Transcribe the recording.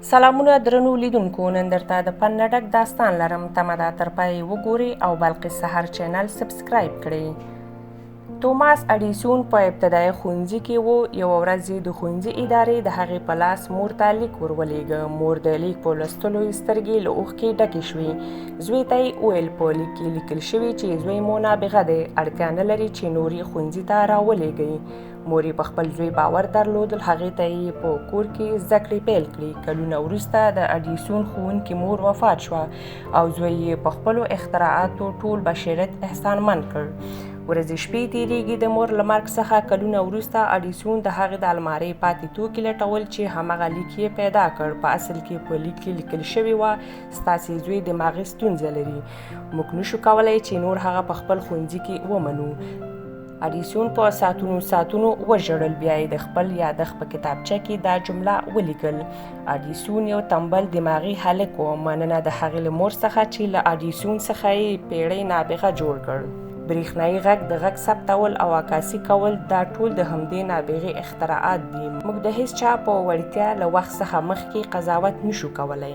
سلامونه درنو لیدونکو، نن درته د فن نه ډک داستان لرم. تمه ده تر پایه وګورئ او بلقیس سحر چینل سبسکرایب کړئ. توماس اډیسون په ابتدایي ښوونځي کې و. یوه ورځ یې د ښوونځي ادارې د هغې په لاس مور ته لیک ورولېږه. مور د لیک په لوستلو یې سترګې له اوښکې ډکې شوې. زوی ته یې وویل په لیک کې لیکل شوي چې زوی مو نابغه دی، اړتیا نه لري چې نور یې ښوونځي ته راولېږئ. مور یې په خپل زوی باور درلودل. هغې ته یې په کور کې زده کړې پیل کړې. کلونه وروسته د اډیسون ښوونکې مور وفات شوه او زوی یې په خپلو اختراعاتو ټول بشریت احسانمن کړ. ورځې شپې تېرېږي. د مور له مرګ څخه کلونه وروسته اډیسون د هغې د المارۍ پاتې توکي لټول چې همغه لیک یې پیدا کړ. په اصل کې په لیک کې لیکل شوي وه: ستاسې زوی دماغي ستونزه لري. موږ نشو کولی چې نور هغه په خپل ښوونځي کې ومنو. اډیسون په ساعتونو وژړل. بیا یې د خپل یادښت په کتابچه کې دا جمله ولیکل: اډیسون یو تنبل دماغي هلک و. مننه د هغې له مور څخه چې له اډیسون څخه یې پیړۍ نابغه جوړ کړ. برېښنایي غږ د غږ ثبتول او عکاسي کول دا ټول د همدې نابغې اختراعات دي. موږ د هیڅ چا په وړتیا له وخت څخه مخکې قضاوت نشو کولی.